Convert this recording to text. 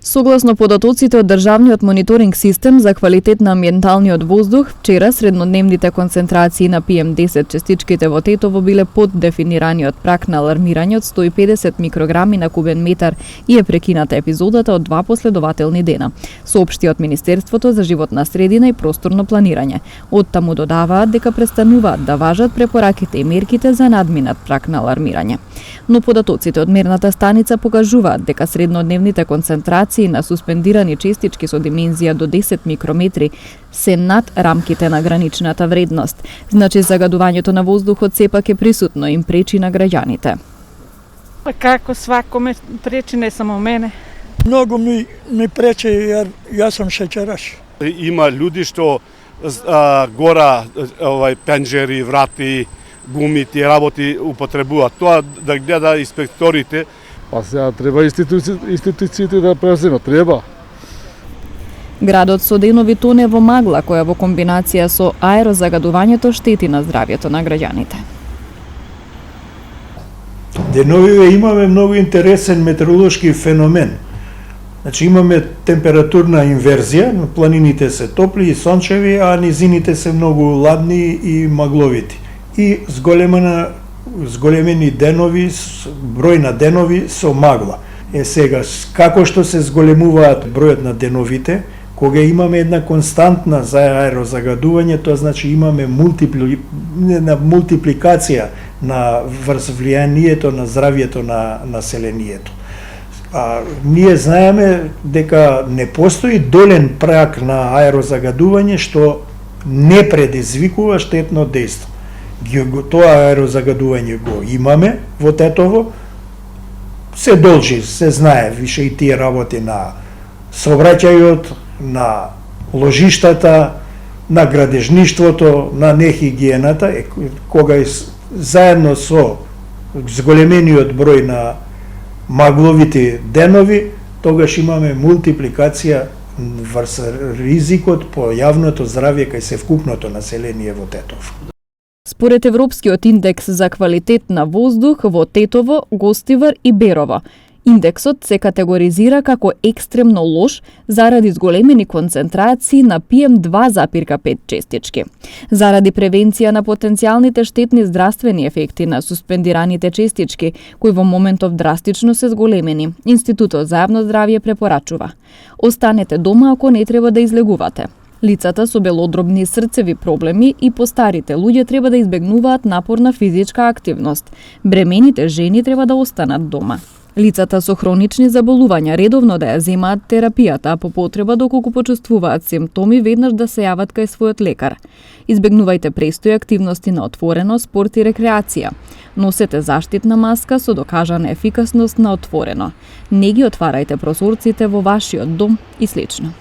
Согласно податоците од Државниот мониторинг систем за квалитет на амбиенталниот воздух, вчера среднодневните концентрации на PM10 частичките во Тетово биле под дефинираниот праг на алармирање од 150 микрограми на кубен метар и е прекината епизодата од 2 последователни дена, соопшти од Министерството за животна средина и просторно планирање. Оттаму додаваат дека престануваат да важат препораките и мерките за надминат праг на алармирање. Но податоците од мерната станица покажуваат дека среднодневните концентрации на суспендирани честички со димензија до 10 микрометри се над рамките на граничната вредност. Значи загадувањето на воздухот сепак е присутно и им пречи на граѓаните. Како свакоме пречи, не само мене. Многу ми пречи, јер јас сум шеќераш. Има луѓе што гора пенџери, врати, гуми, тие работи употребуваат. Тоа да гледа инспекторите. Па сега треба институциите да преземат, треба. Градот со денови тоне во магла, која во комбинација со аерозагадувањето штети на здравјето на граѓаните. Деновиве имаме многу интересен метеоролошки феномен. Значи имаме температурна инверзија, планините се топли и сончеви, а низините се многу ладни и магловити. И зголемени денови, број на денови со магла. Сега, како што се зголемуваат бројот на деновите, кога имаме една константна за аерозагадување, тоа значи имаме мултипликација на врз влијанието на здравјето на населението. Ние знаеме дека не постои долен праг на аерозагадување што не предизвикува штетно дејство. Тоа аерозагадување го имаме во Тетово, се должи, се знае, више и тие работи на сообраќајот, на ложиштата, на градежништвото, на нехигиената, кога заедно со зголемениот број на магловите денови, тогаш имаме мултипликација врз ризикот по јавното здравје кај севкупното население во Тетово. Според Европскиот индекс за квалитет на воздух во Тетово, Гостивар и Берово, индексот се категоризира како екстремно лош заради зголемени концентрации на PM2,5 честички. Заради превенција на потенцијалните штетни здравствени ефекти на суспендираните честички, кои во моментов драстично се зголемени, Институтот за јавно здравје препорачува: останете дома ако не треба да излегувате. Лицата со белодробни срцеви проблеми и постарите луѓе треба да избегнуваат напорна физичка активност. Бремените жени треба да останат дома. Лицата со хронични заболувања редовно да ја земаат терапијата, а по потреба доколку почувствуваат симптоми веднаш да се јават кај својот лекар. Избегнувајте престои активности на отворено, спорт и рекреација. Носете заштитна маска со докажана ефикасност на отворено. Не ги отварајте прозорците во вашиот дом и слично.